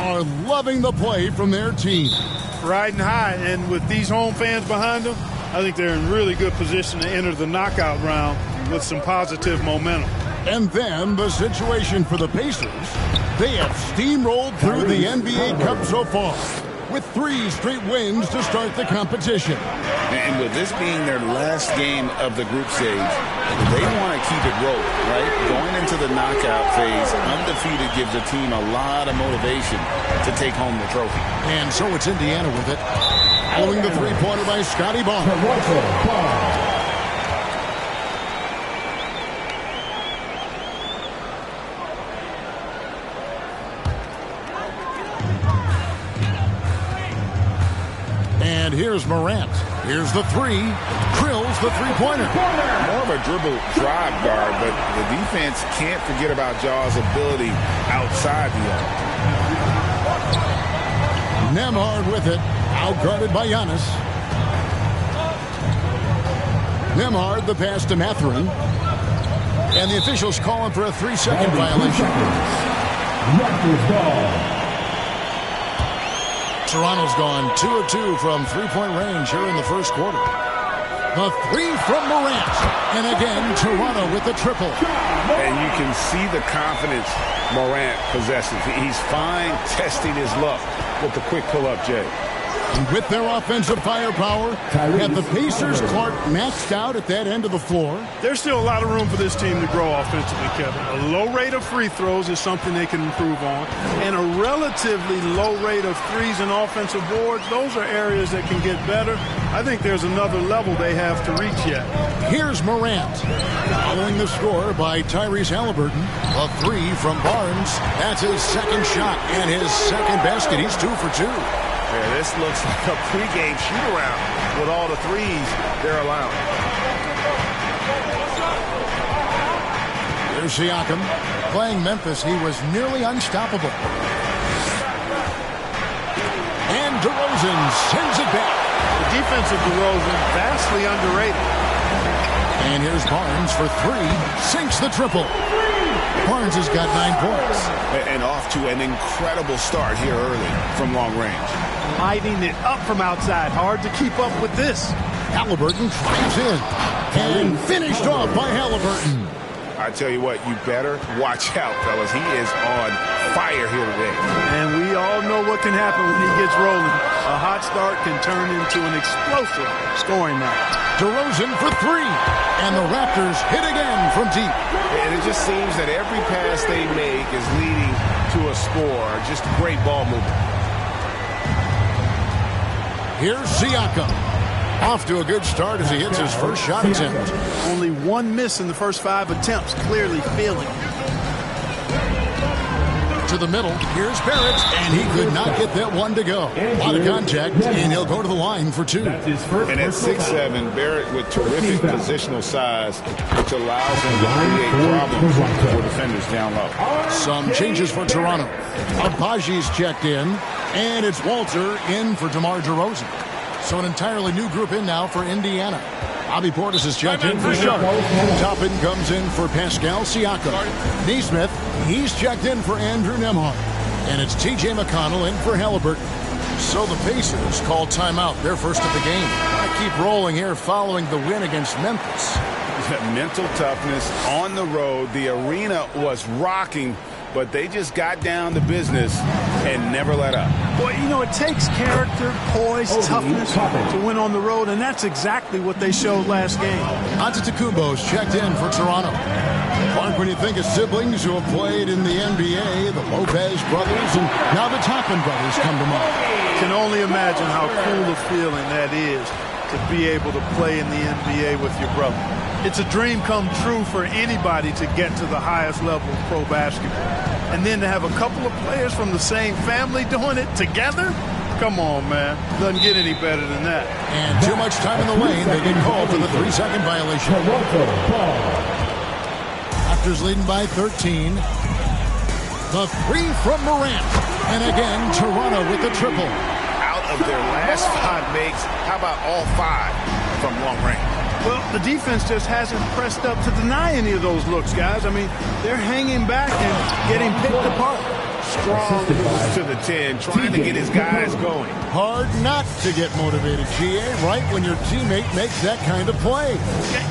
are loving the play from their team. Riding high, and with these home fans behind them, I think they're in really good position to enter the knockout round with some positive momentum. And then the situation for the Pacers. They have steamrolled through the NBA Cup so far, with 3 straight wins to start the competition. And with this being their last game of the group stage, they want to keep it rolling, right? Going into the knockout phase, undefeated gives a team a lot of motivation to take home the trophy. And so it's Indiana with it. Following the three-pointer by Scotty Barnes. And here's Morant. Here's the 3. Drills the three-pointer. More of a dribble drive guard, but the defense can't forget about Jaw's ability outside the arc. Nembhard with it. Outguarded by Giannis. Nembhard, the pass to Mathurin. And the officials calling for a 3-second violation. Toronto's gone 2 of 2 from three-point range here in the first quarter. The 3 from Morant. And again, Toronto with the triple. And you can see the confidence Morant possesses. He's fine testing his luck with the quick pull-up, Jay. And with their offensive firepower, and the Pacers, Clark, maxed out at that end of the floor. There's still a lot of room for this team to grow offensively, Kevin. A low rate of free throws is something they can improve on. And a relatively low rate of threes and offensive boards, those are areas that can get better. I think there's another level they have to reach yet. Here's Morant. Following the score by Tyrese Halliburton. A 3 from Barnes. That's his second shot and his second basket. He's 2 for 2. Yeah, this looks like a pregame shoot-around with all the threes they're allowing. Here's Siakam. Playing Memphis, he was nearly unstoppable. And DeRozan sends it back. The defense of DeRozan, vastly underrated. And here's Barnes for 3. Sinks the triple. Barnes has got 9 points. And off to an incredible start here early from long range. Lighting it up from outside. Hard to keep up with this. Halliburton drives in. And finished off by Halliburton. I tell you what, you better watch out, fellas. He is on fire here today. And we all know what can happen when he gets rolling. A hot start can turn into an explosive scoring match. DeRozan for 3. And the Raptors hit again from deep. And it just seems that every pass they make is leading to a score. Just great ball movement. Here's Siakam. Off to a good start as he hits his first shot attempt. Only 1 miss in the first 5 attempts. Clearly feeling. To the middle. Here's Barrett. And he could not get that one to go. A lot of contact. And he'll go to the line for 2. And at 6'7", Barrett with terrific positional size, which allows him to create problems for defenders down low. Some changes for Toronto. Abaji's checked in. And it's Walter in for DeMar DeRozan. So an entirely new group in now for Indiana. Bobby Portis is checked in for Sharp. Toppin comes in for Pascal Siakam. Neesmith, he's checked in for Andrew Nembhard. And it's T.J. McConnell in for Halliburton. So the Pacers call timeout, their first of the game. I keep rolling here following the win against Memphis. Mental toughness on the road. The arena was rocking, but they just got down to business and never let up. Boy, you know, it takes character, poise, toughness to win on the road, and that's exactly what they showed last game. Antetokounmpo's checked in for Toronto. Mark, when you think of siblings who have played in the NBA, the Lopez brothers, and now the Toppin brothers come to mind. Can only imagine how cool a feeling that is to be able to play in the NBA with your brother. It's a dream come true for anybody to get to the highest level of pro basketball. And then to have a couple of players from the same family doing it together? Come on, man. Doesn't get any better than that. And too much time in the lane. They get called for the 3-second violation. Raptors leading by 13. The 3 from Morant. And again, Toronto with the triple. Out of their last 5 makes, how about all 5 from long range? Well, the defense just hasn't pressed up to deny any of those looks, guys. I mean, they're hanging back and getting picked apart. strong moves to the 10, trying to get his guys going. Hard not to get motivated, GA, right when your teammate makes that kind of play.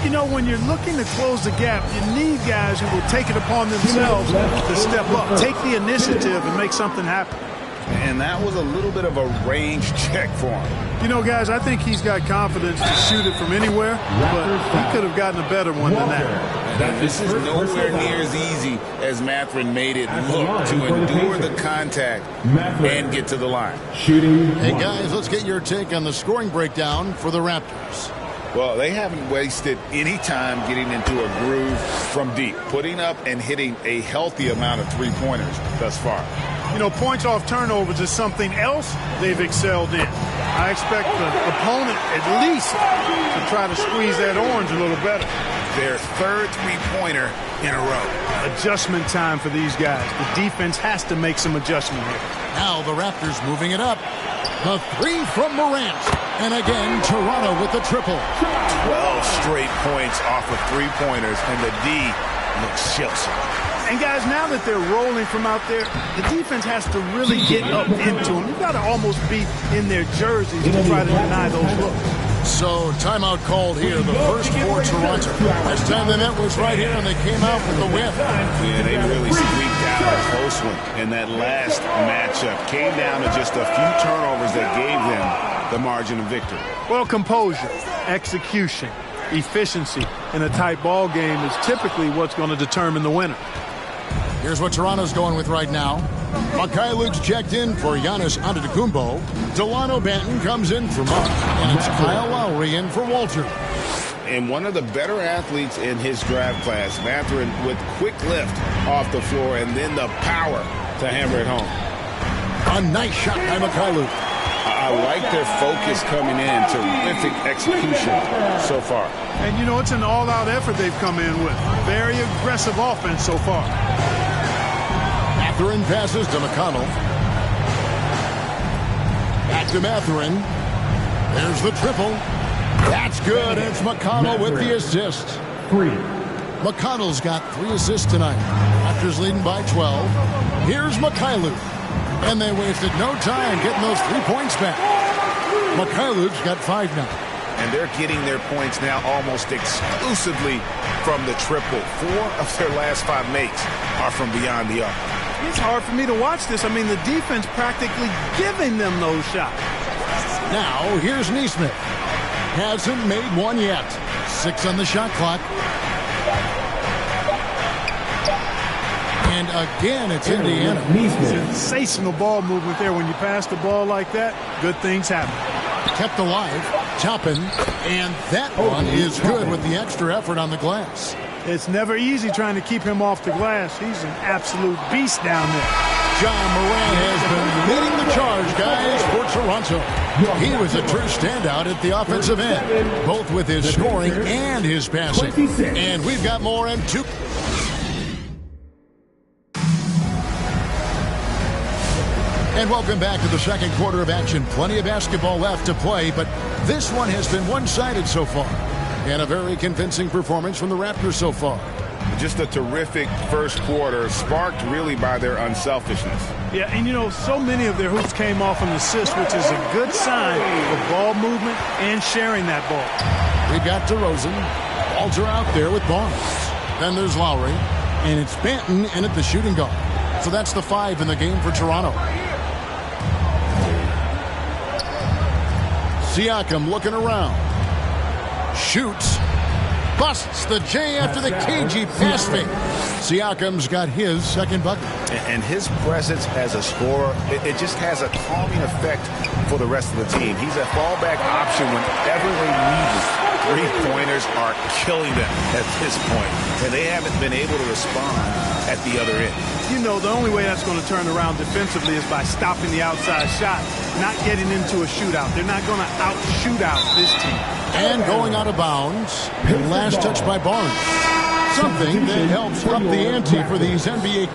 You know, when you're looking to close the gap, you need guys who will take it upon themselves to step up, take the initiative, and make something happen. And that was a little bit of a range check for him. You know, guys, I think he's got confidence to shoot it from anywhere, but he could have gotten a better one than that. And this is nowhere near as easy as Mathurin made it look, to endure the contact and get to the line. Hey, guys, let's get your take on the scoring breakdown for the Raptors. Well, they haven't wasted any time getting into a groove from deep, putting up and hitting a healthy amount of three-pointers thus far. You know, points off turnovers is something else they've excelled in. I expect the opponent at least to try to squeeze that orange a little better. Their third three-pointer in a row. Adjustment time for these guys. The defense has to make some adjustment here. Now the Raptors moving it up. The three from Morant. And again, Toronto with the triple. 12 straight points off of three-pointers, and the D looks shilson. And, guys, now that they're rolling from out there, the defense has to really get up into them. You've got to almost be in their jerseys to try to deny those looks. So, timeout called here, the first for Toronto. Last time they met was right here, and they came out with the win. Yeah, they really squeaked out a close one. And that last matchup came down to just a few turnovers that gave them the margin of victory. Well, composure, execution, efficiency in a tight ball game is typically what's going to determine the winner. Here's what Toronto's going with right now. Luke's checked in for Giannis Antetokounmpo. Delano Banton comes in for Mark. And it's Kyle Lowry in for Walter. And one of the better athletes in his draft class, Mathurin, with quick lift off the floor and then the power to hammer it home. A nice shot by Luke. I like their focus coming in. Terrific execution so far. And, you know, it's an all-out effort they've come in with. Very aggressive offense so far. Mathurin passes to McConnell. Back to Mathurin. There's the triple. That's good. It's McConnell with the assist. McConnell's got 3 assists tonight. Raptors leading by 12. Here's Mikhailuk. And they wasted no time getting those 3 points back. Mikhailuk's got 5 now. And they're getting their points now almost exclusively from the triple. 4 of their last 5 makes are from beyond the arc. It's hard for me to watch this. I mean, the defense practically giving them those shots. Now, here's Nesmith. Hasn't made one yet. 6 on the shot clock. And again, it's Indiana. Sensational ball movement there. When you pass the ball like that, good things happen. Kept alive. Toppin. And that one is good with the extra effort on the glass. It's never easy trying to keep him off the glass. He's an absolute beast down there. John Moran has been leading the charge, guys, for Toronto. He was a true standout at the offensive end, both with his scoring and his passing. And we've got more in 2. And welcome back to the second quarter of action. Plenty of basketball left to play, but this one has been one-sided so far. And a very convincing performance from the Raptors so far. Just a terrific first quarter, sparked really by their unselfishness. Yeah, and you know, so many of their hoops came off an assist, which is a good sign of ball movement and sharing that ball. We've got DeRozan. Walter out there with Barnes. Then there's Lowry. And it's Banton in at the shooting guard. So that's the 5 in the game for Toronto. Siakam looking around. Shoots. Busts the J after the cagey pass fake. Siakam's got his second bucket. And his presence as a scorer, it just has a calming effect for the rest of the team. He's a fallback option whenever they need it. Three-pointers are killing them at this point, and they haven't been able to respond at the other end. You know, the only way that's going to turn around defensively is by stopping the outside shot, not getting into a shootout. They're not going to out-shootout this team. And going out of bounds, and last touch by Barnes. Something that helps up the ante for these NBA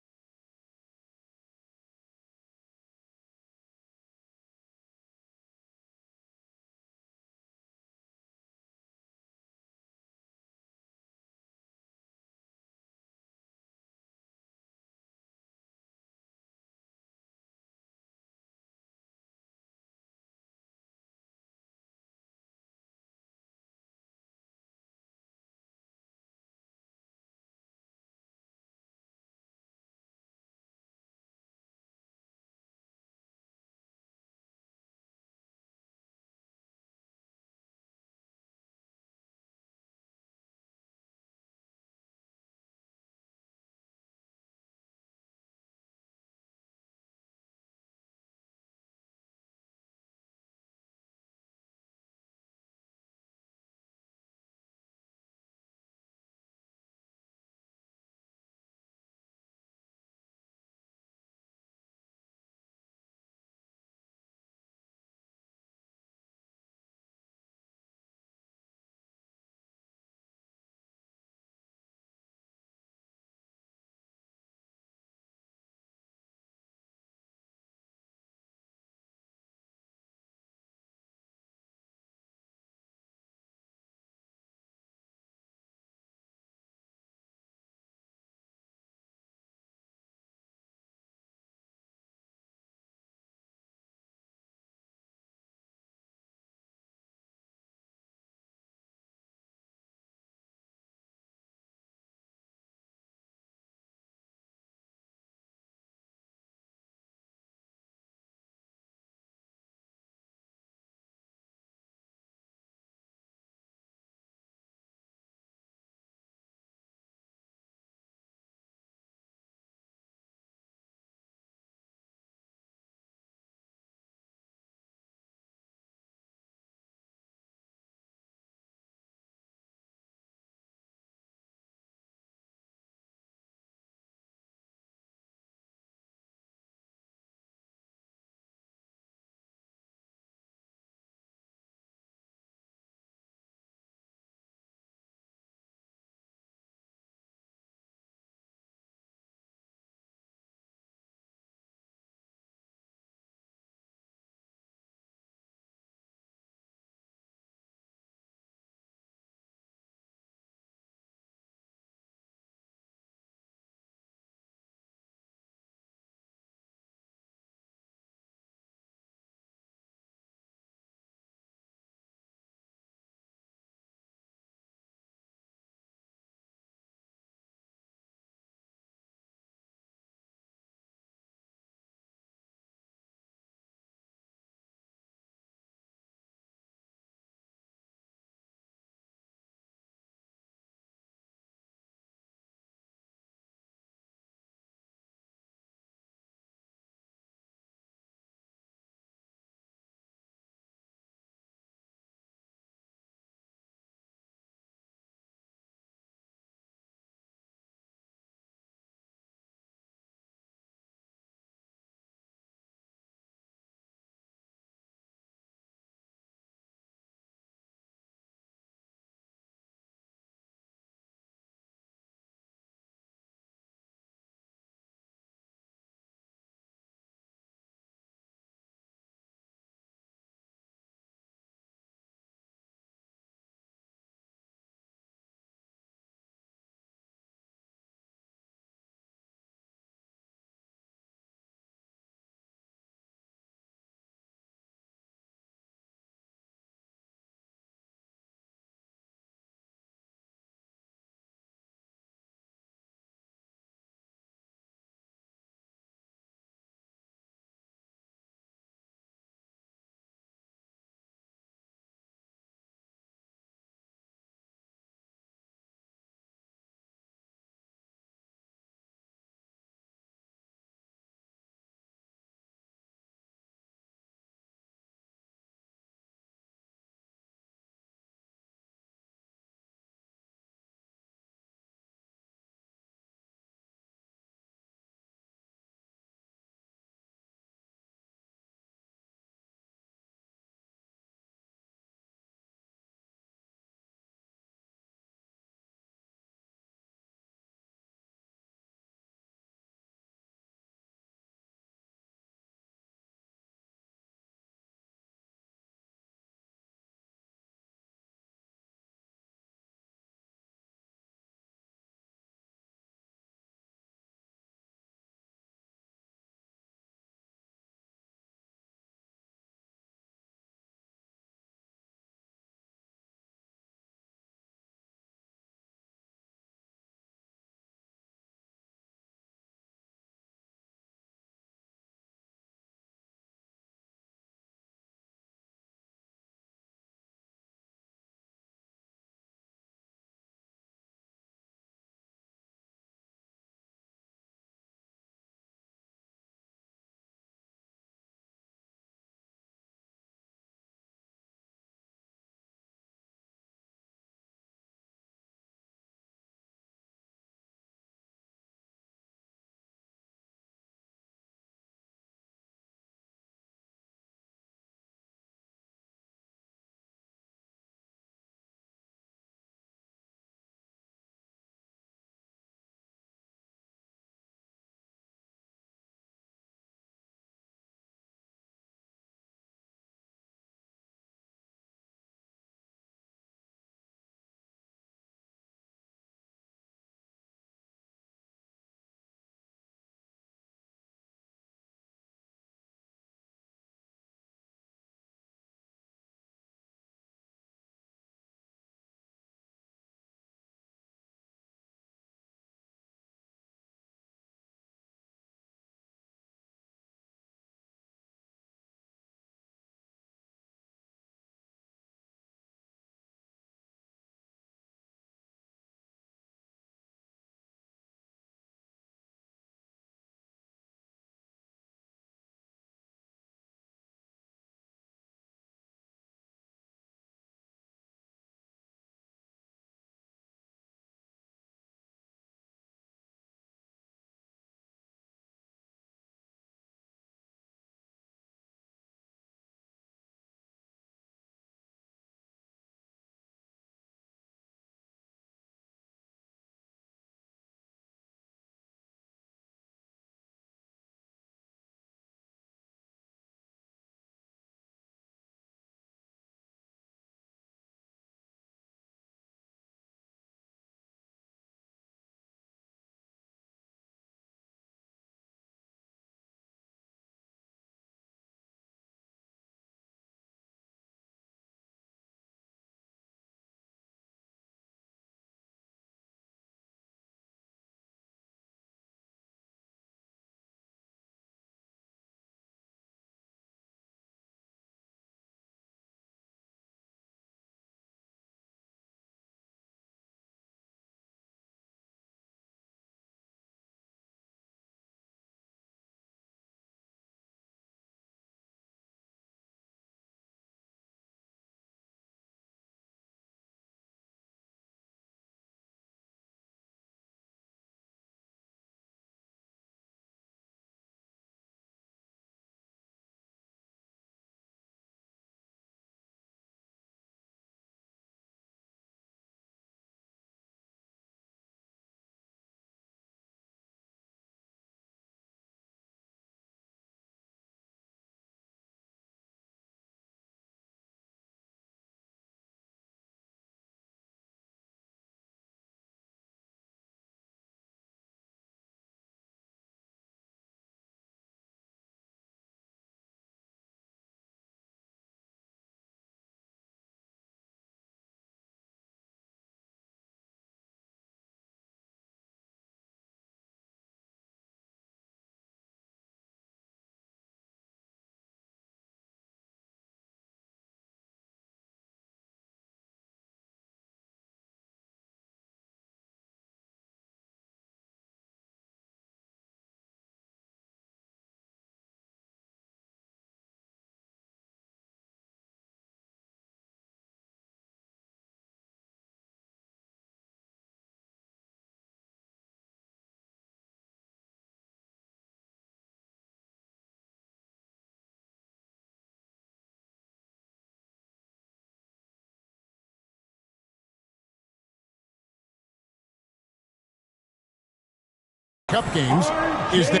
Cup games is that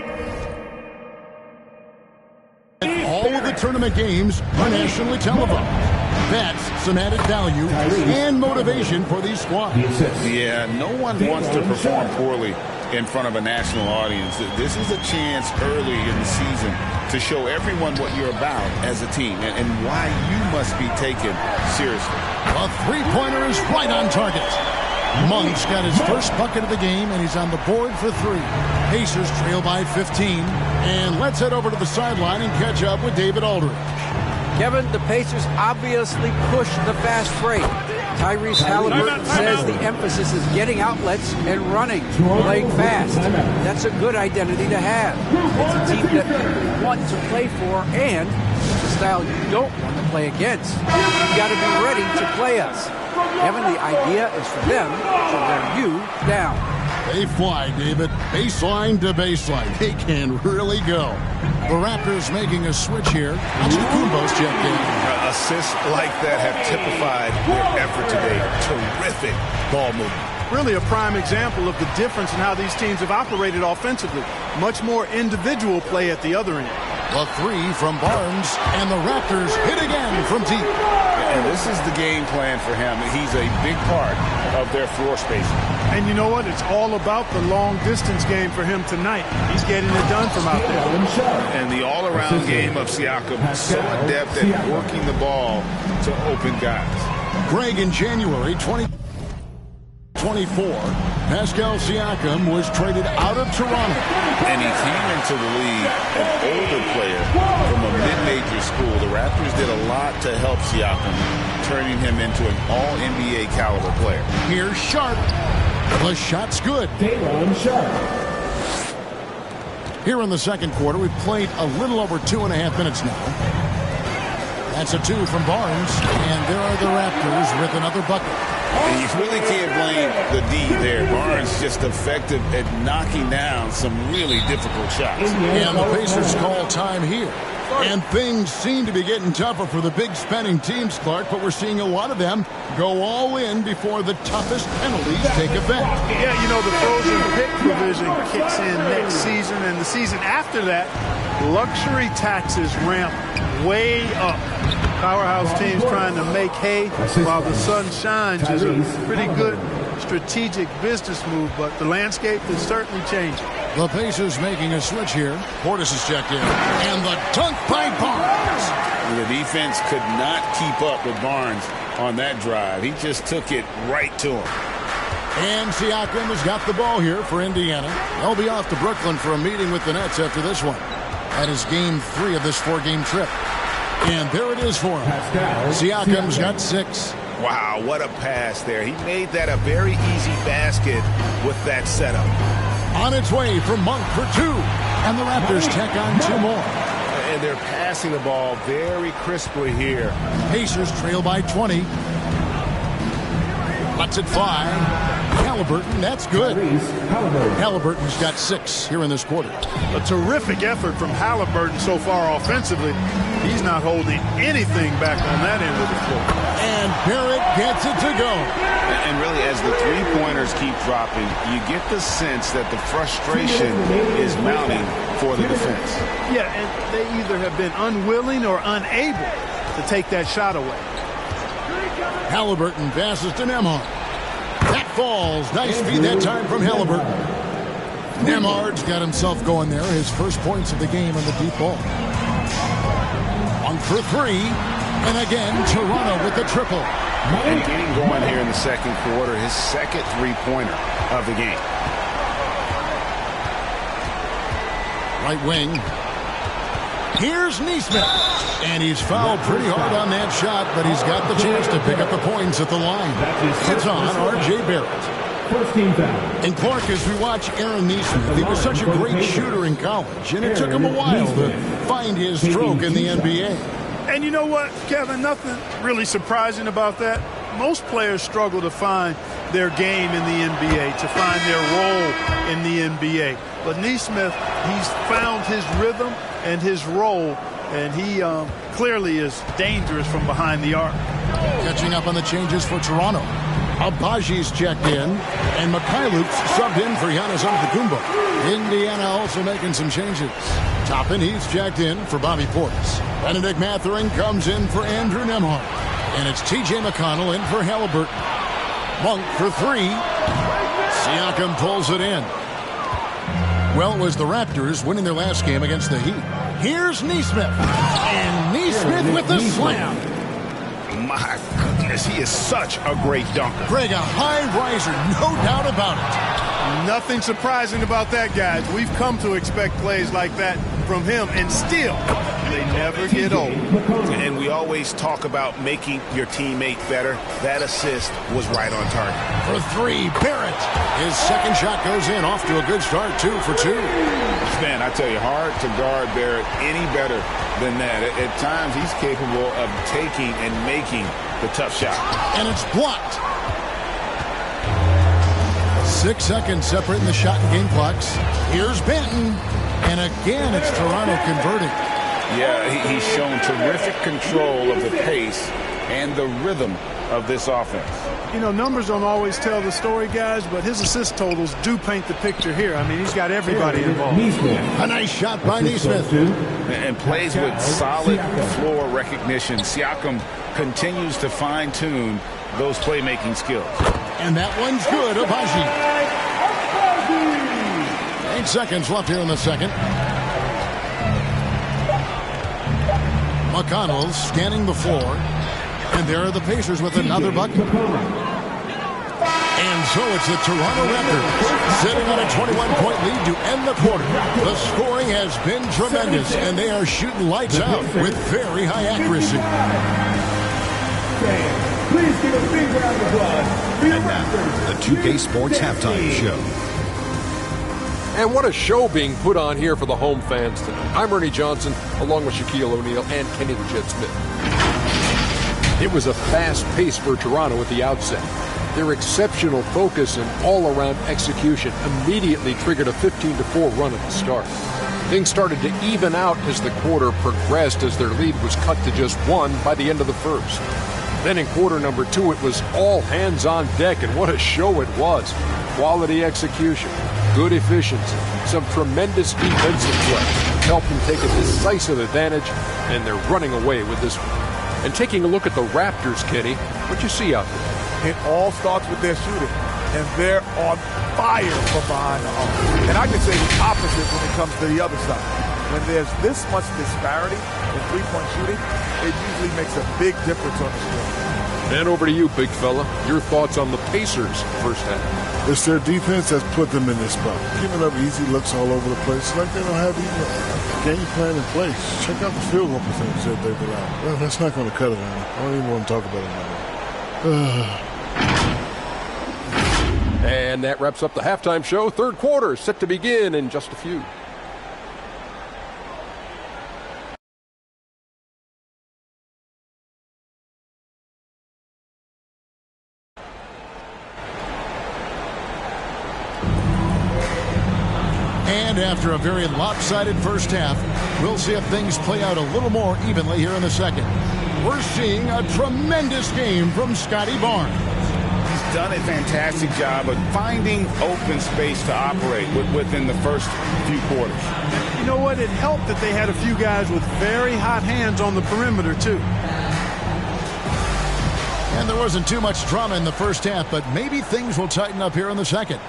all of the tournament games are nationally televised. That's some added value and motivation for these squads. Yeah, no one wants to perform poorly in front of a national audience. This is a chance early in the season to show everyone what you're about as a team and why you must be taken seriously. A three-pointer is right on target. Monk's got his first bucket of the game, and he's on the board for 3. Pacers trail by 15. And let's head over to the sideline and catch up with David Aldridge. Kevin, the Pacers obviously push the fast break. Tyrese Halliburton says the emphasis is getting outlets and running, playing fast. That's a good identity to have. It's a team that people want to play for, and it's a style you don't want to play against. You've got to be ready to play us. Kevin, the idea is for them to wear you down. They fly, David. Baseline to baseline. They can really go. The Raptors making a switch here. Antetokounmpo's checked in. Assists like that have typified their effort today. Terrific ball movement. Really a prime example of the difference in how these teams have operated offensively. Much more individual play at the other end. The 3 from Barnes, and the Raptors hit again from deep. And this is the game plan for him. He's a big part of their floor spacing. And you know what? It's all about the long-distance game for him tonight. He's getting it done from out there. And the all-around game of Siakam, so adept at working the ball to open guys. Greg, in January 2024, Pascal Siakam was traded out of Toronto. And he came into the league an older player from a mid-major school. The Raptors did a lot to help Siakam, turning him into an all-NBA caliber player. Here's Sharp. The shot's good. Here in the second quarter, we've played a little over 2.5 minutes now. That's a 2 from Barnes, and there are the Raptors with another bucket. And you really can't blame the D there. Barnes just effective at knocking down some really difficult shots. And the Pacers call time here. And things seem to be getting tougher for the big spending teams, Clark, but we're seeing a lot of them go all in before the toughest penalties take effect. Yeah, you know, the frozen pick provision kicks in next season, and the season after that, luxury taxes ramp way up. Powerhouse teams trying to make hay while the sun shines is a pretty good strategic business move, but the landscape is certainly changing. The Pacers making a switch here. Portis is checked in. And the dunk by Barnes. The defense could not keep up with Barnes on that drive. He just took it right to him. And Siakam has got the ball here for Indiana. They'll be off to Brooklyn for a meeting with the Nets after this one. That is game 3 of this 4-game trip. And there it is for him. Siakam's got 6. Wow, what a pass there. He made that a very easy basket with that setup. On its way from Monk for 2. And the Raptors tack on 2 more. And they're passing the ball very crisply here. Pacers trail by 20. Let's it fly. Halliburton, that's good. Halliburton's got 6 here in this quarter. A terrific effort from Halliburton so far offensively. He's not holding anything back on that end of the floor. And Barrett gets it to go. And really, as the three-pointers keep dropping, you get the sense that the frustration is mounting for the defense. Yeah, and they either have been unwilling or unable to take that shot away. Halliburton passes to Nembhard. That falls. Nice feed that time from Halliburton. Nembhard's got himself going there. His first points of the game on the deep ball. One for 3. And again, Toronto with the triple. And getting going here in the second quarter, his second three-pointer of the game. Right wing. Here's Nesmith. And he's fouled pretty hard on that shot, but he's got the chance to pick up the points at the line. It's on R.J. Barrett. And Clark, as we watch Aaron Nesmith, he was such a great shooter in college, and it took him a while to find his stroke in the NBA. And you know what, Kevin, nothing really surprising about that. Most players struggle to find their game in the NBA, to find their role in the NBA. But Nesmith, he's found his rhythm and his role, and he clearly is dangerous from behind the arc. Catching up on the changes for Toronto. Abaji's checked in, and Mikhailuk's subbed in for Giannis Antetokounmpo. Indiana also making some changes. Toppin, he's checked in for Bobby Portis. Benedict Mathurin comes in for Andrew Nembhard. And it's T.J. McConnell in for Halliburton. Monk for three. Siakam pulls it in. Well, it was the Raptors winning their last game against the Heat. Here's Nesmith. And Nesmith with the slam. My goodness, he is such a great dunker. Greg, a high riser, no doubt about it. Nothing surprising about that, guys. We've come to expect plays like that from him, and still, they never get old. And we always talk about making your teammate better. That assist was right on target. For three, Barrett. His second shot goes in, off to a good start, 2 for 2. Man, I tell you, hard to guard Barrett any better than that. At times, he's capable of taking and making the tough shot. And it's blocked. 6 seconds separating the shot and game clocks. Here's Benton. And again, it's Toronto converting. Yeah, he's shown terrific control of the pace and the rhythm of this offense. You know, numbers don't always tell the story, guys, but his assist totals do paint the picture here. I mean, he's got everybody involved. A nice shot by Nesmith. And plays with solid floor recognition. Siakam continues to fine-tune those playmaking skills. And that one's good, Abaji. 8 seconds left here in the second. McConnell scanning the floor. And there are the Pacers with another bucket. And so it's the Toronto Raptors sitting on a 21-point lead to end the quarter. The scoring has been tremendous, and they are shooting lights out with very high accuracy. Please give a big round of applause for your Raptors. The 2K Sports Halftime Show. And what a show being put on here for the home fans tonight. I'm Ernie Johnson, along with Shaquille O'Neal and Kenny the Jet Smith. It was a fast pace for Toronto at the outset. Their exceptional focus and all-around execution immediately triggered a 15-4 run at the start. Things started to even out as the quarter progressed, as their lead was cut to just 1 by the end of the first. Then in quarter number 2, it was all hands on deck, and what a show it was. Quality execution, good efficiency, some tremendous defensive play helped them take a decisive advantage, and they're running away with this one. And taking a look at the Raptors, Kenny, what you see out there? It all starts with their shooting, and they're on fire from behind the arc. And I can say the opposite when it comes to the other side. When there's this much disparity in three-point shooting, it usually makes a big difference on the score. And over to you, big fella. Your thoughts on the Pacers' first half? It's their defense that's put them in this spot. Giving up easy looks all over the place. It's like they don't have even a game plan in place. Check out the field goal percentage that they've allowed. Well, that's not going to cut it on them. I don't even want to talk about it anymore. And that wraps up the halftime show. Third quarter set to begin in just a few. And after a very lopsided first half, we'll see if things play out a little more evenly here in the second. We're seeing a tremendous game from Scotty Barnes. He's done a fantastic job of finding open space to operate within the first few quarters. You know what? It helped that they had a few guys with very hot hands on the perimeter, too. And there wasn't too much drama in the first half, but maybe things will tighten up here in the second.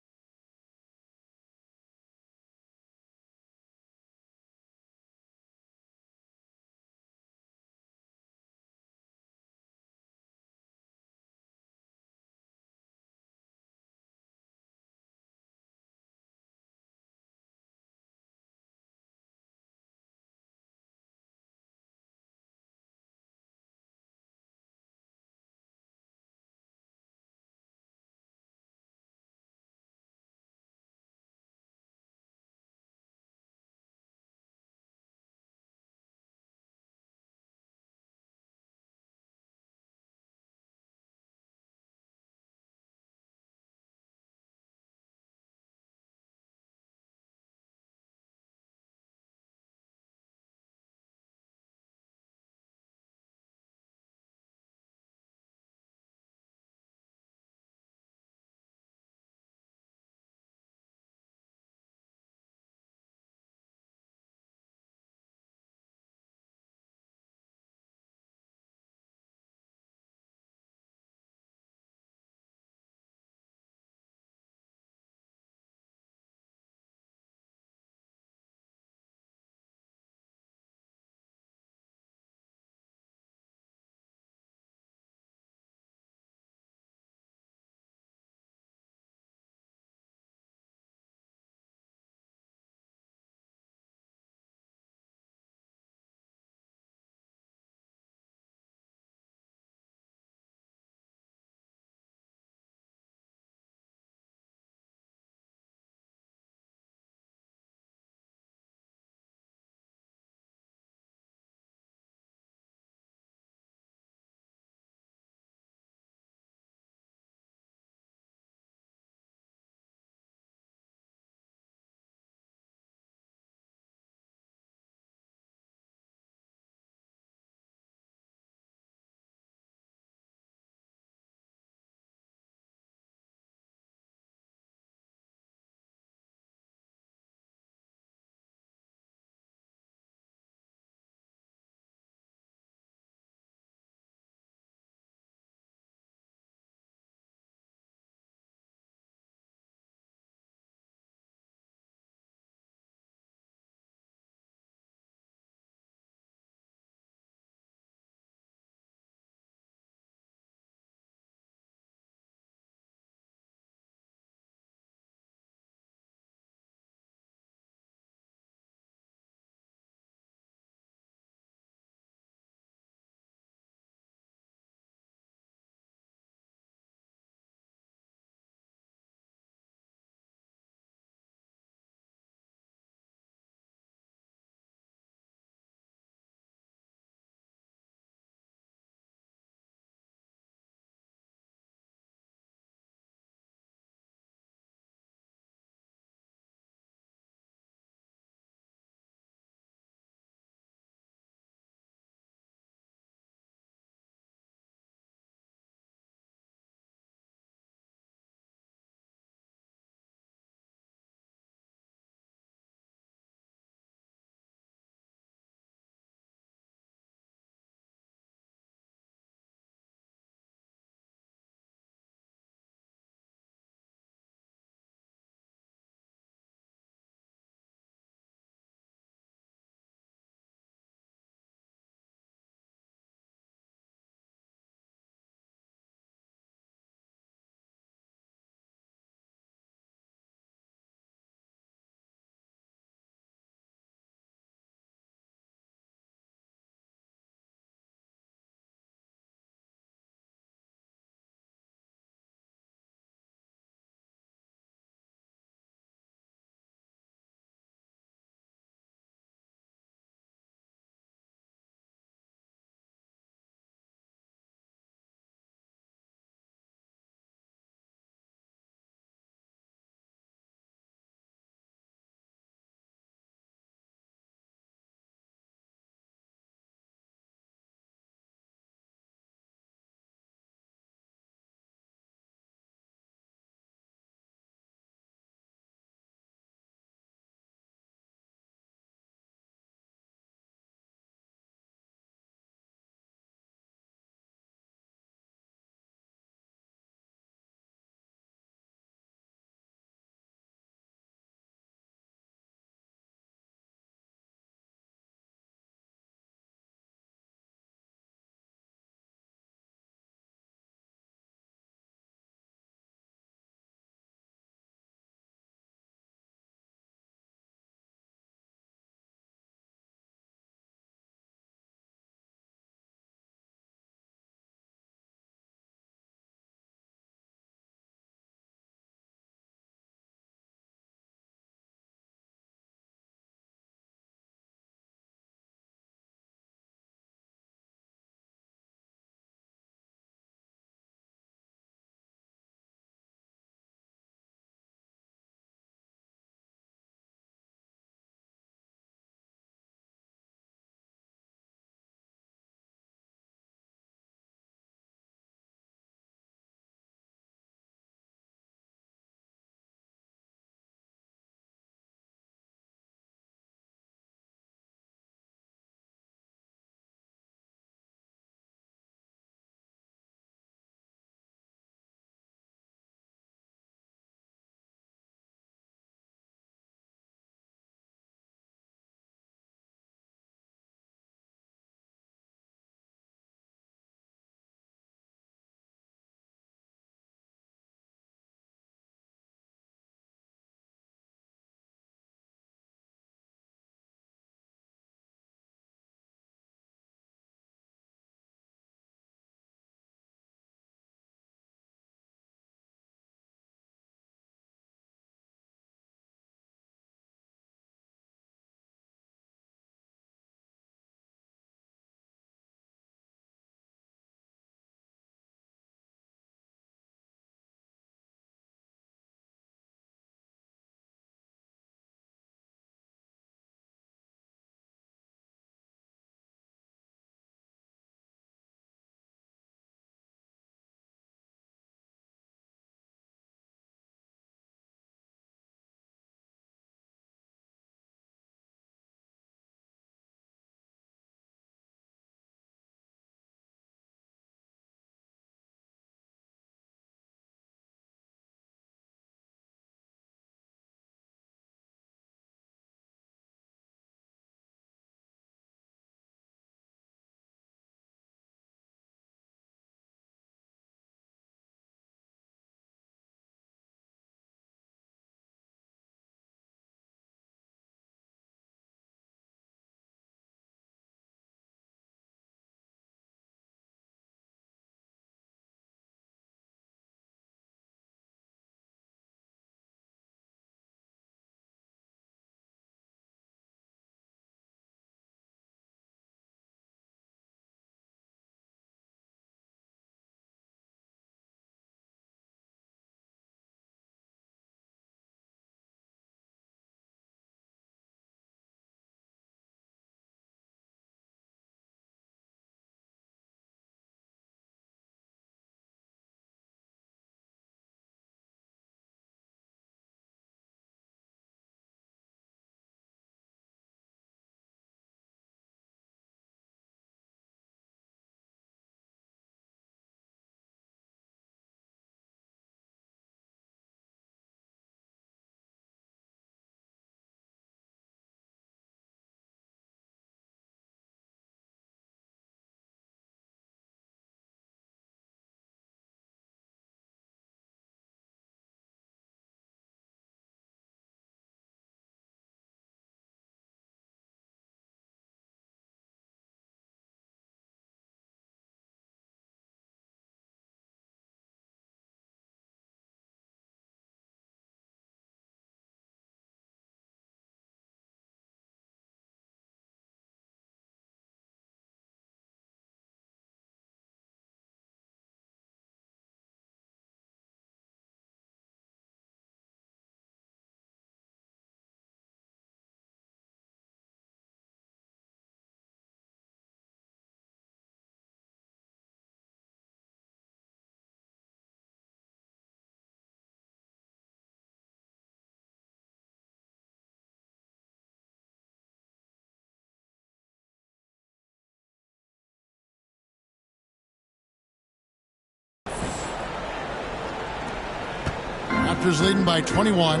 Raptors leading by 21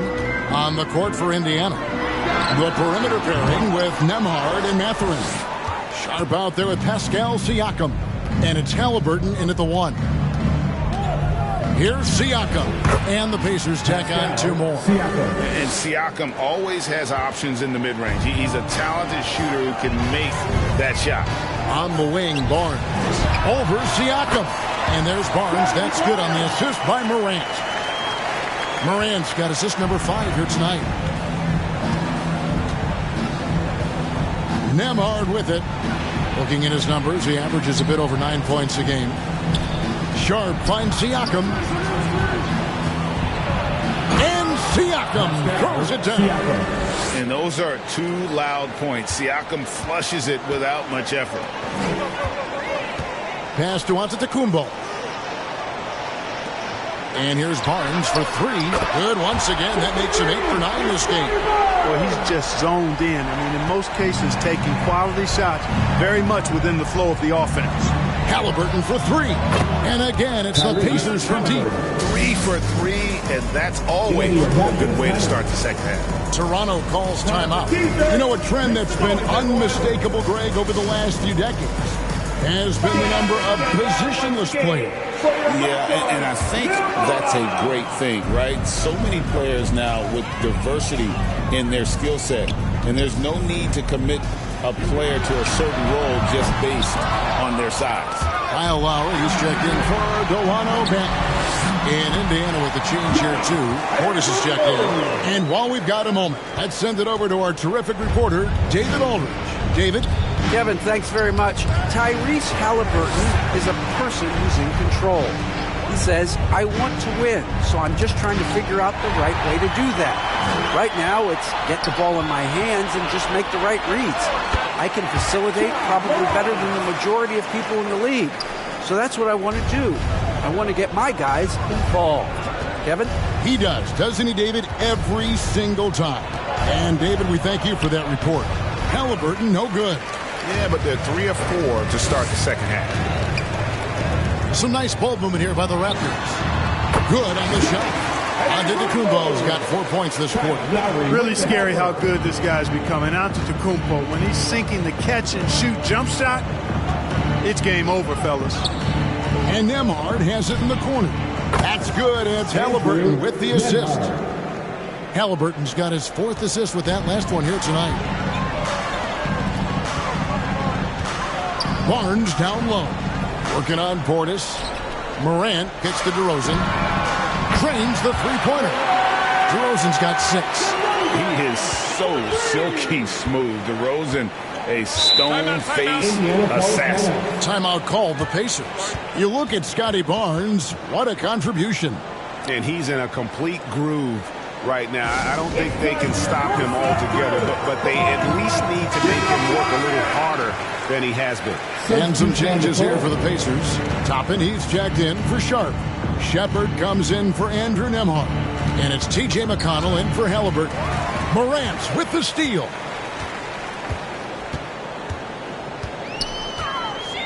on the court for Indiana. The perimeter pairing with Nembhard and Mathurin. Sharp out there with Pascal Siakam. And it's Halliburton in at the 1. Here's Siakam. And the Pacers tack on 2 more. And Siakam always has options in the mid-range. He's a talented shooter who can make that shot. On the wing, Barnes. Over Siakam. And there's Barnes. That's good on the assist by Morant. Morant's got assist number 5 here tonight. Nembhard with it. Looking at his numbers, he averages a bit over 9 points a game. Sharp finds Siakam. And Siakam throws it down. And those are 2 loud points. Siakam flushes it without much effort. Pass to Antetokounmpo. And here's Barnes for 3. Good once again. That makes him 8 for 9 this game. Well, he's just zoned in. I mean, in most cases, taking quality shots very much within the flow of the offense. Halliburton for 3. And again, it's the Pacers from deep. 3 for 3, and that's always a good way to start the second half. Toronto calls timeout. You know, a trend that's been unmistakable, Greg, over the last few decades has been the number of positionless players. Yeah, and I think that's a great thing, right? So many players now with diversity in their skill set, and there's no need to commit a player to a certain role just based on their size. Kyle Lowry, he's checked in for Delano Banks. In Indiana with the change here, too. Portis is checked in. And while we've got a moment, let's send it over to our terrific reporter, David Aldridge. David? Kevin, thanks very much. Tyrese Halliburton is a person who's in control. He says, I want to win, so I'm just trying to figure out the right way to do that. Right now, it's get the ball in my hands and just make the right reads. I can facilitate probably better than the majority of people in the league. So that's what I want to do. I want to get my guys involved. Kevin? He does, doesn't he, David? Every single time. And, David, we thank you for that report. Halliburton, no good. Yeah, but they're 3 of 4 to start the second half. Some nice ball movement here by the Raptors. Good on the shot. Antetokounmpo's got 4 points this quarter. Really scary how good this guy's becoming. Antetokounmpo, when he's sinking the catch and shoot jump shot, it's game over, fellas. And Nembhard has it in the corner. That's good. It's Halliburton with the assist. Halliburton's got his 4th assist with that last one here tonight. Barnes down low. Working on Portis. Morant gets to DeRozan. Trains the three-pointer. DeRozan's got 6. He is so silky smooth. DeRozan, a stone-faced assassin. Timeout called the Pacers. You look at Scotty Barnes. What a contribution. And he's in a complete groove right now. I don't think they can stop him altogether, but they at least need to make him work a little harder than he has been. And some changes here for the Pacers. Toppin, he's checked in for Sharp. Shepard comes in for Andrew Nembhard. And it's T.J. McConnell in for Halliburton. Morant with the steal.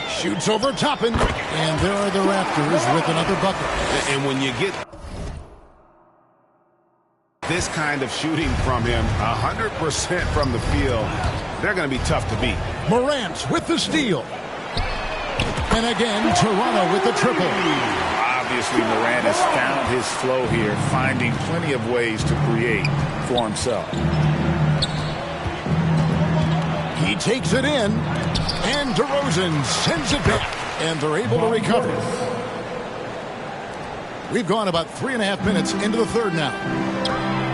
Shoots over Toppin. And there are the Raptors with another bucket. And when you get this kind of shooting from him, 100% from the field, they're going to be tough to beat. Morant with the steal. And again, Toronto with the triple. Obviously, Morant has found his flow here, finding plenty of ways to create for himself. He takes it in, and DeRozan sends it back, and they're able to recover. We've gone about 3.5 minutes into the third now.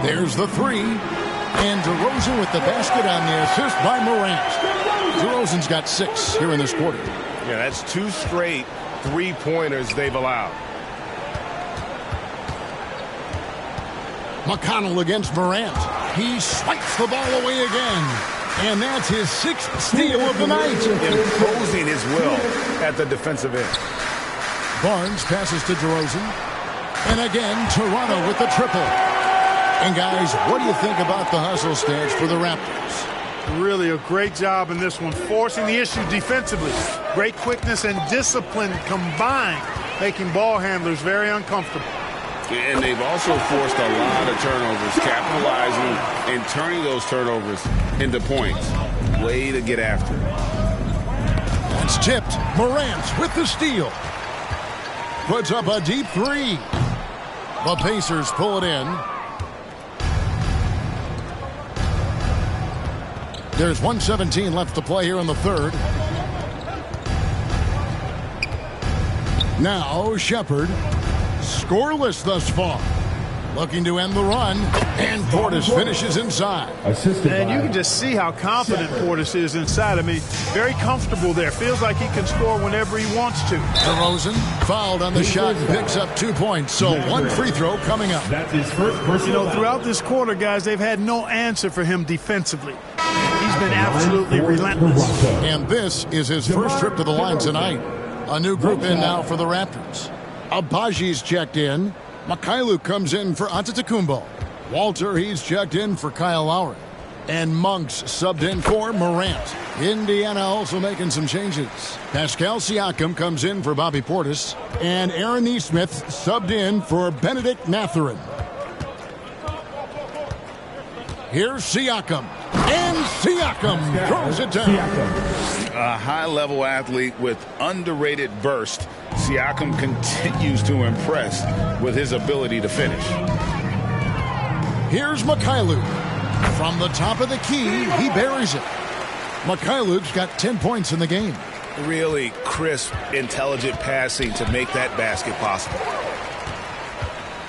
There's the 3, and DeRozan with the basket on the assist by Morant. DeRozan's got 6 here in this quarter. Yeah, that's 2 straight three-pointers they've allowed. McConnell against Morant. He swipes the ball away again. And that's his 6th steal of the night. Imposing his will at the defensive end. Barnes passes to DeRozan. And again, Toronto with the triple. And guys, what do you think about the hustle stance for the Raptors? Really a great job in this one, forcing the issue defensively. Great quickness and discipline combined, making ball handlers very uncomfortable. And they've also forced a lot of turnovers, capitalizing and turning those turnovers into points. Way to get after it. That's tipped. Morant with the steal. Puts up a deep three. The Pacers pull it in. There's 1:17 left to play here in the third. Now Shepard. Scoreless thus far. Looking to end the run. And Portis finishes inside. And you can just see how confident Portis is inside. I mean, very comfortable there. Feels like he can score whenever he wants to. DeRozan fouled on the shot and picks up 2 points. So one free throw coming up. That's his first personal foul. Throughout this quarter, guys, they've had no answer for him defensively. He's been absolutely relentless. And this is his first trip to the line tonight. A new group in now for the Raptors. Abaji's checked in. Mikhailuk comes in for Antetokounmpo. Walter, he's checked in for Kyle Lowry. And Monk's subbed in for Morant. Indiana also making some changes. Pascal Siakam comes in for Bobby Portis. And Aaron Nesmith subbed in for Benedict Mathurin. Here's Siakam. And Siakam throws it down. A high-level athlete with underrated burst. Siakam continues to impress with his ability to finish. Here's Mikhailuk. From the top of the key, he buries it. Mikhailuk's got 10 points in the game. Really crisp, intelligent passing to make that basket possible.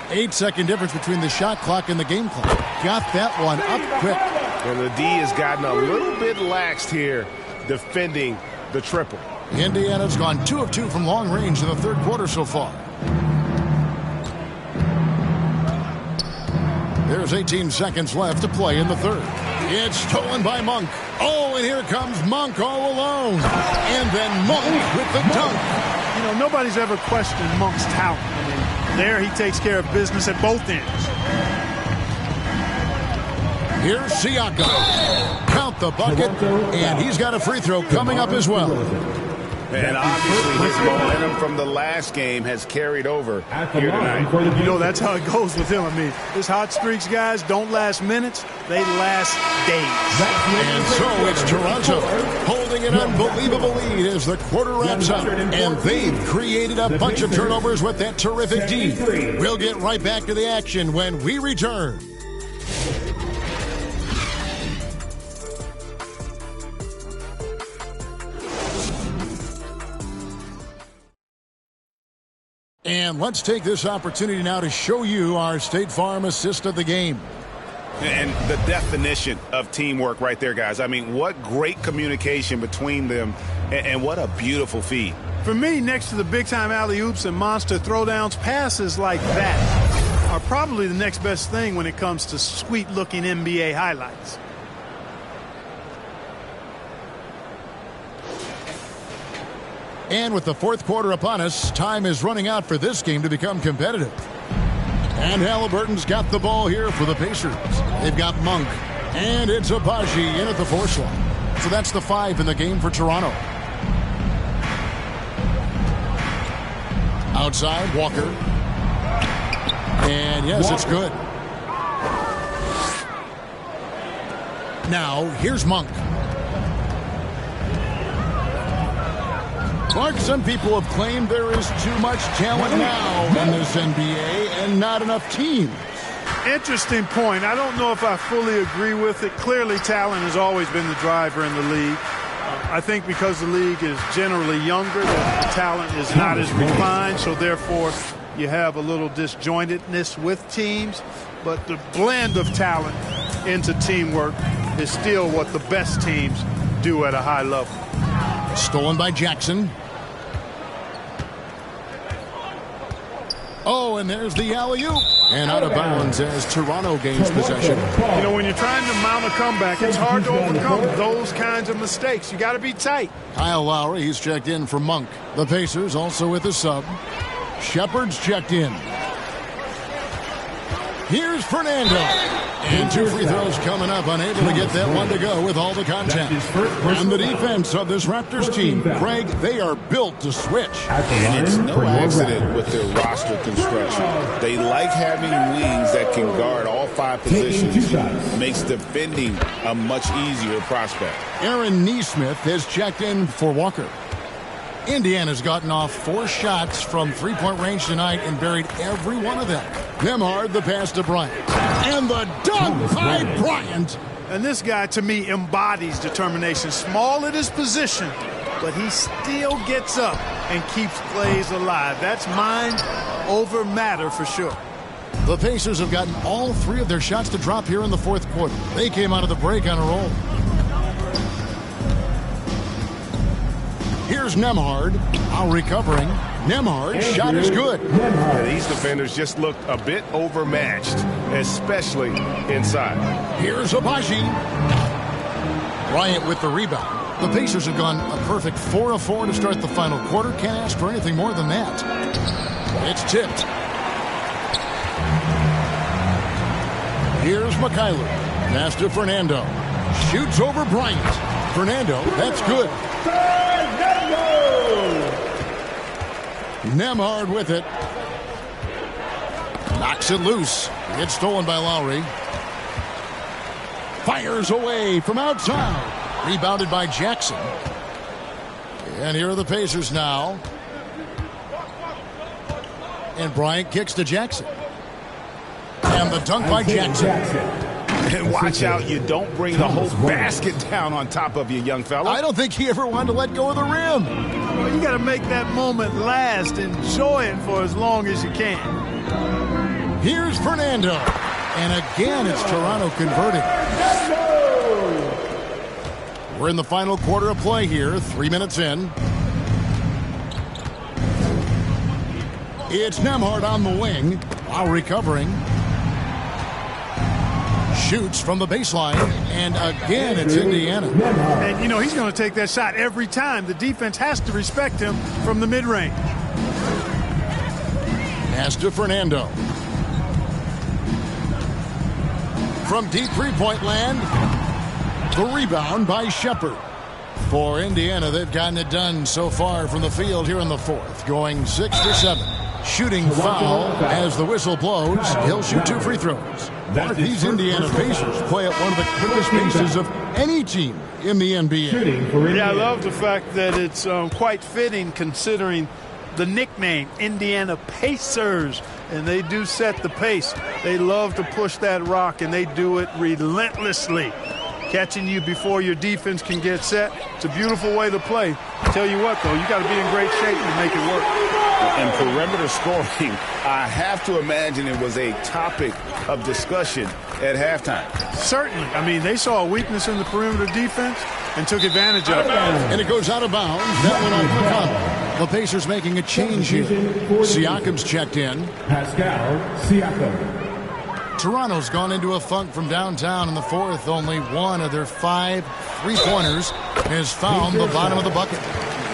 8-second difference between the shot clock and the game clock. Got that one up quick. And the D has gotten a little bit laxed here defending the triple. Indiana's gone 2 of 2 from long range in the third quarter so far. There's 18 seconds left to play in the third. It's stolen by Monk. Oh, and here comes Monk all alone. And then Monk with the dunk. You know, nobody's ever questioned Monk's talent. I mean, there he takes care of business at both ends. Here's Siakam. Count the bucket, and he's got a free throw coming up as well. And obviously his momentum from the last game has carried over here tonight. You know, that's how it goes with him. I mean, his hot streaks, guys, don't last minutes. They last days. And so it's Toronto holding an unbelievable lead as the quarter wraps up. And they've created a bunch of turnovers with that terrific D. We'll get right back to the action when we return. And let's take this opportunity now to show you our State Farm assist of the game. And the definition of teamwork right there, guys. I mean, what great communication between them, and what a beautiful feed. For me, next to the big-time alley-oops and monster throwdowns, passes like that are probably the next best thing when it comes to sweet-looking NBA highlights. And with the fourth quarter upon us, time is running out for this game to become competitive. And Halliburton's got the ball here for the Pacers. They've got Monk. And it's Abaji in at the 4 slot. So that's the 5 in the game for Toronto. Outside, Walker. And yes, it's good. Now, here's Monk. Clark, some people have claimed there is too much talent now in this NBA and not enough teams. Interesting point. I don't know if I fully agree with it. Clearly, talent has always been the driver in the league. I think because the league is generally younger, the talent is not as refined, so therefore you have a little disjointedness with teams. But the blend of talent into teamwork is still what the best teams do at a high level. Stolen by Jackson. Oh, and there's the alley-oop. And out of bounds as Toronto gains possession. You know, when you're trying to mount a comeback, it's hard to overcome those kinds of mistakes. You got to be tight. Kyle Lowry, he's checked in for Monk. The Pacers also with a sub. Shepard's checked in. Here's Fernando. And 2 free throws coming up, unable to get that one to go with all the contact. And the defense of this Raptors team, Craig, they are built to switch. And it's no accident with their roster construction. They like having wings that can guard all 5 positions. Makes defending a much easier prospect. Aaron Neesmith has checked in for Walker. Indiana's gotten off 4 shots from 3-point range tonight and buried every one of them. Nembhard, the pass to Bryant. And the dunk by Bryant. And this guy, to me, embodies determination. Small at his position, but he still gets up and keeps plays alive. That's mind over matter for sure. The Pacers have gotten all 3 of their shots to drop here in the 4th quarter. They came out of the break on a roll. Here's Nembhard, out recovering. Nembhard's shot is good. And these defenders just looked a bit overmatched, especially inside. Here's Abaji. Bryant with the rebound. The Pacers have gone a perfect 4 of 4 to start the final quarter. Can't ask for anything more than that. It's tipped. Here's Mikhailuk. Pass to Fernando. Shoots over Bryant. Fernando, that's good. Nembhard with it. Knocks it loose. Gets stolen by Lowry. Fires away from outside. Rebounded by Jackson. And here are the Pacers now. And Bryant kicks to Jackson. And the dunk by Jackson. And watch out, you don't bring the whole basket down on top of you, young fella. I don't think he ever wanted to let go of the rim. Well, you got to make that moment last. Enjoy it for as long as you can. Here's Fernando. And again, it's Toronto converting. We're in the final quarter of play here, 3 minutes in. It's Nembhard on the wing while recovering. Shoots from the baseline, and again it's Indiana. And, you know, he's going to take that shot every time. The defense has to respect him from the mid-range. Pass to Fernando. From deep three-point land, the rebound by Shepard. For Indiana, they've gotten it done so far from the field here in the 4th, going 6 for 7. Shooting foul as the whistle blows. He'll shoot 2 free throws. Mark, these Indiana Pacers play at one of the quickest paces of any team in the NBA. Yeah, I love the fact that it's quite fitting considering the nickname, Indiana Pacers. And they do set the pace. They love to push that rock, and they do it relentlessly. Catching you before your defense can get set. It's a beautiful way to play. Tell you what, though, you got to be in great shape to make it work. And perimeter scoring, I have to imagine it was a topic of discussion at halftime. Certainly. I mean, they saw a weakness in the perimeter defense and took advantage of it. And it goes out of bounds. That went off the foul. The Pacers making a change here. Siakam's checked in. Pascal Siakam. Toronto's gone into a funk from downtown in the 4th. Only one of their 5 3-pointers has found the bottom of the bucket.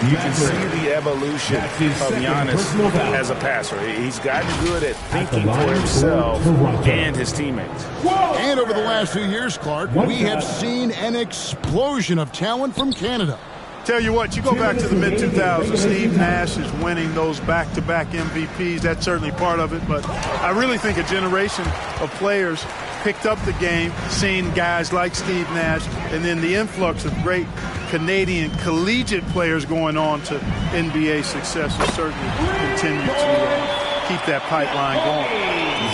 You can see the evolution of Giannis as a passer. He's gotten good at thinking for himself and his teammates. And over the last few years, Clark, we have seen an explosion of talent from Canada. Tell you what, you go back to the mid-2000s, Steve Nash is winning those back-to-back MVPs. That's certainly part of it, but I really think a generation of players picked up the game, seeing guys like Steve Nash, and then the influx of great Canadian collegiate players going on to NBA success will certainly continue to keep that pipeline going.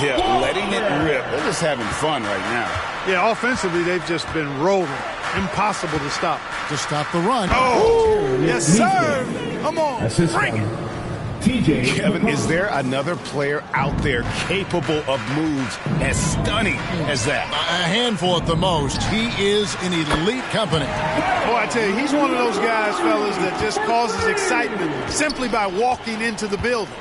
Yeah, letting it rip. They're just having fun right now. Yeah, offensively, they've just been rolling. Impossible to stop. To stop the run. Oh, yes, sir. Come on, bring it. Kevin, is there another player out there capable of moves as stunning as that? A handful at the most. He is in elite company. Oh, I tell you, he's one of those guys, fellas, that just causes excitement simply by walking into the building.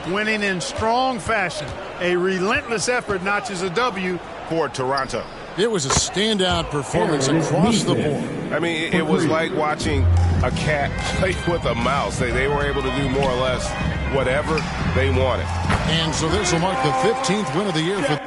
Winning in strong fashion. A relentless effort notches a W for Toronto. It was a standout performance across the board. I mean, it was like watching a cat play with a mouse. They were able to do more or less whatever they wanted. And so this will mark the 15th win of the year for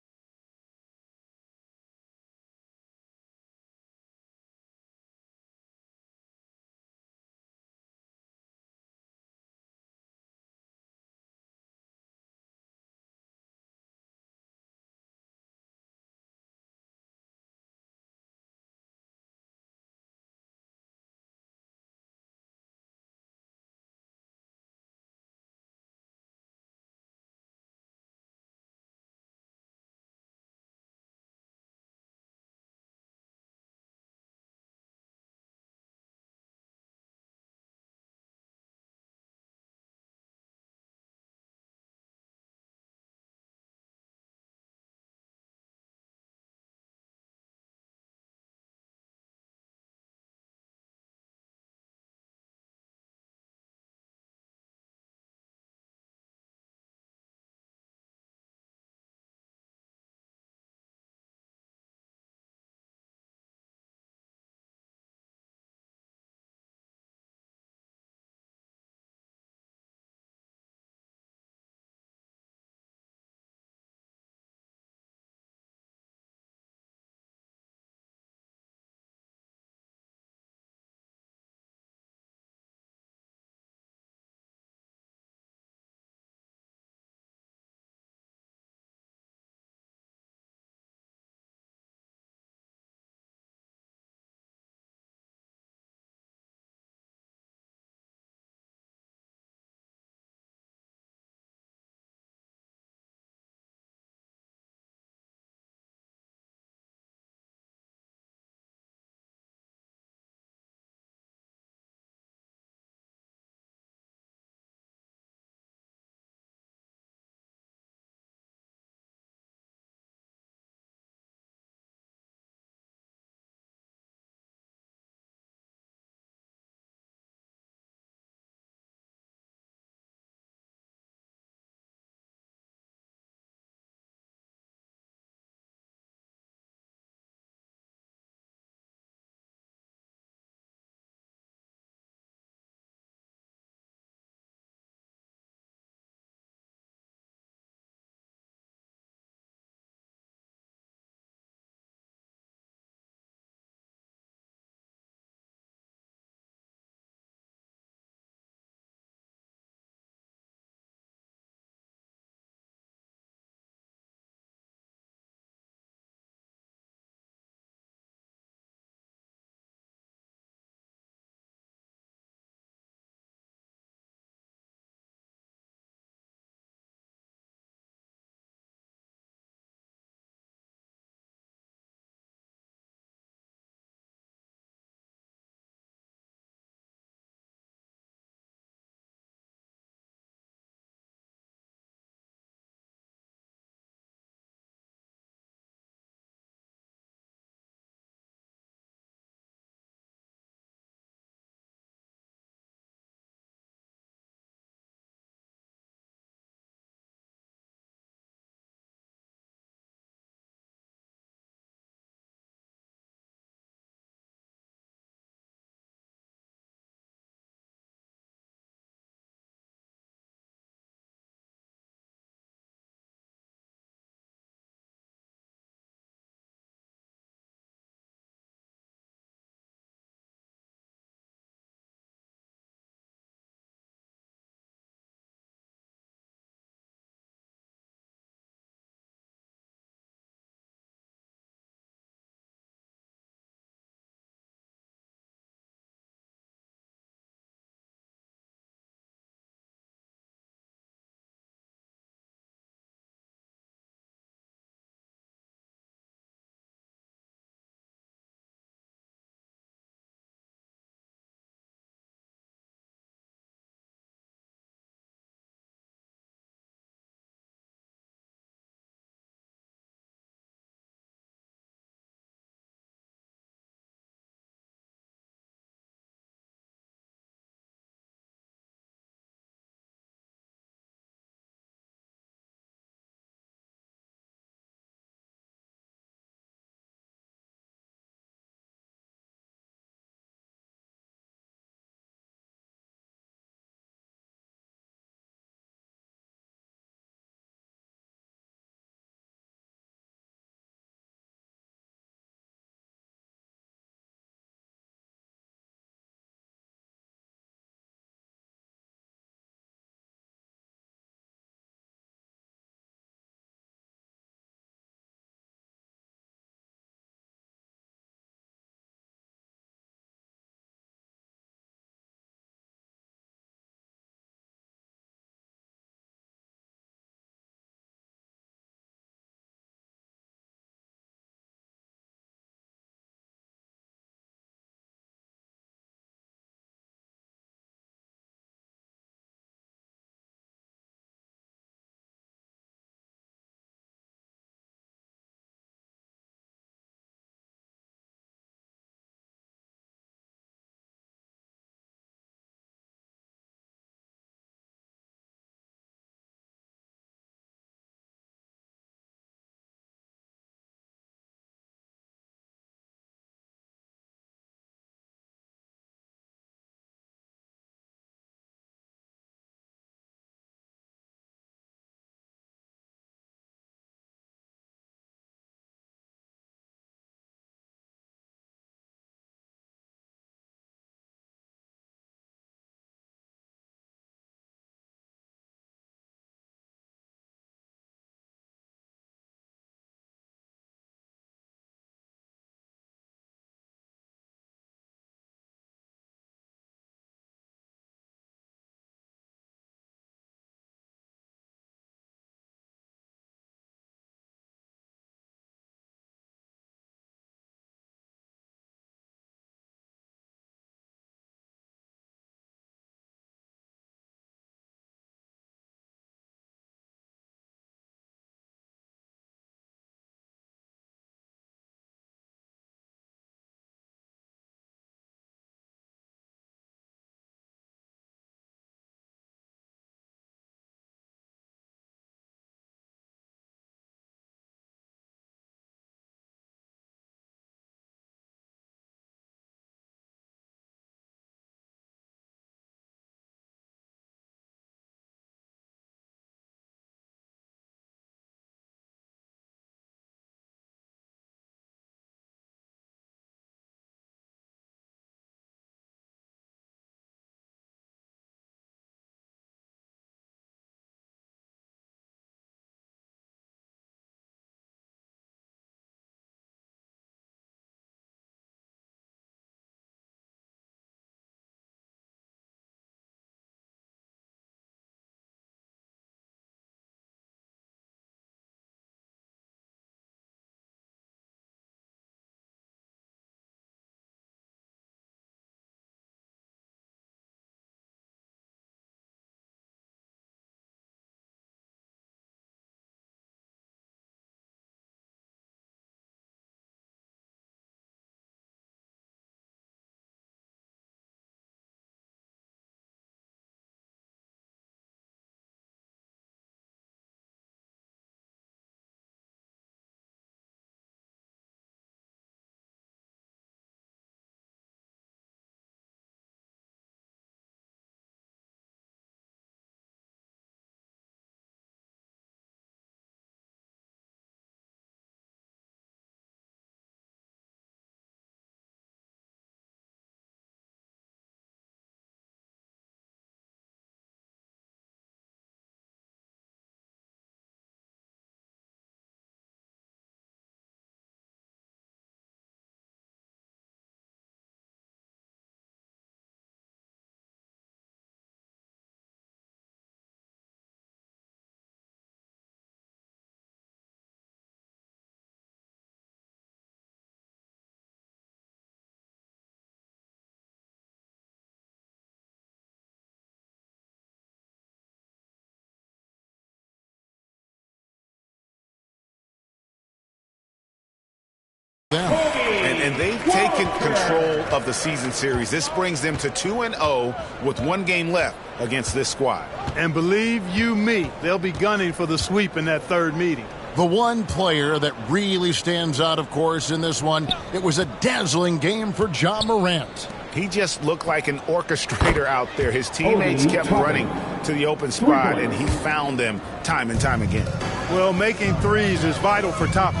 they've taken control of the season series. This brings them to 2-0 with 1 game left against this squad. And believe you me, they'll be gunning for the sweep in that third meeting. The one player that really stands out, of course, in this one, it was a dazzling game for John Morant. He just looked like an orchestrator out there. His teammates kept running to the open spot, and he found them time and time again. Well, making threes is vital for Toppin,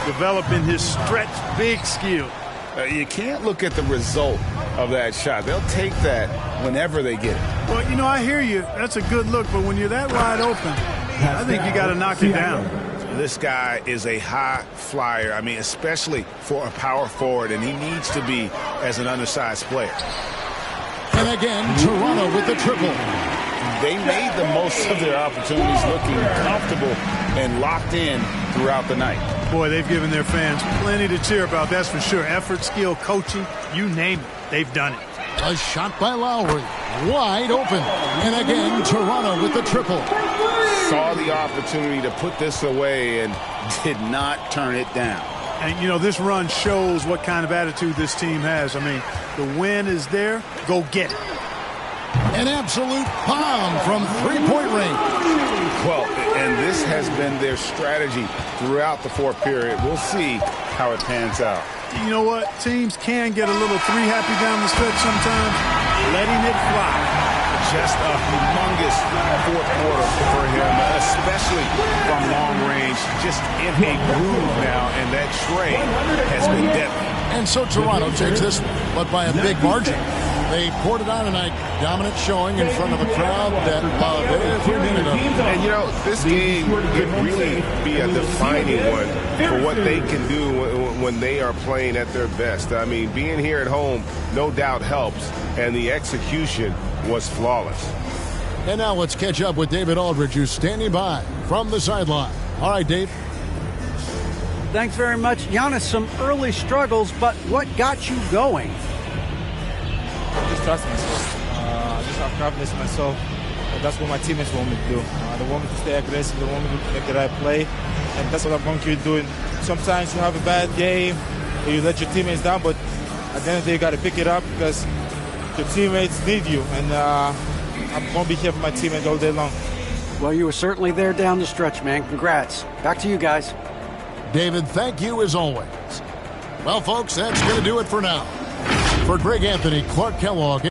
developing his stretch big skill. You can't look at the result of that shot. They'll take that whenever they get it. Well, you know, I hear you. That's a good look, but when you're that wide open, I think you got to knock it down. This guy is a high flyer. I mean, especially for a power forward, and he needs to be as an undersized player. And again, Toronto with the triple. They made the most of their opportunities, looking comfortable and locked in throughout the night. Boy, they've given their fans plenty to cheer about, that's for sure. Effort, skill, coaching, you name it, they've done it. A shot by Lowry, wide open. And again, Toronto with the triple. Saw the opportunity to put this away and did not turn it down. And, you know, this run shows what kind of attitude this team has. I mean, the win is there. Go get it. An absolute bomb from three-point range. Well, and this has been their strategy throughout the fourth period. We'll see how it pans out. You know what? Teams can get a little three-happy down the stretch sometimes. Letting it fly. Just a humongous fourth quarter for him, especially from long range. Just in a groove now, and that trade has been deadly. And so Toronto takes this one, but by a big margin. They poured it on tonight. Dominant showing in front of a crowd that loved every minute of it. And, you know, this game could really be a defining one for what they can do when they are playing at their best. I mean, being here at home no doubt helps, and the execution was flawless. And now let's catch up with David Aldridge, who's standing by from the sideline. All right, Dave. Thanks very much. Giannis, some early struggles, but what got you going? Just trust myself. Just have confidence in myself. That's what my teammates want me to do. They want me to stay aggressive. They want me to make the right play. And that's what I'm going to keep doing. Sometimes you have a bad game, or you let your teammates down, but at the end of the day, you got to pick it up because your teammates need you. And I'm going to be here for my teammates all day long. Well, you were certainly there down the stretch, man. Congrats. Back to you guys. David, thank you as always. Well, folks, that's going to do it for now. For Greg Anthony, Clark Kellogg.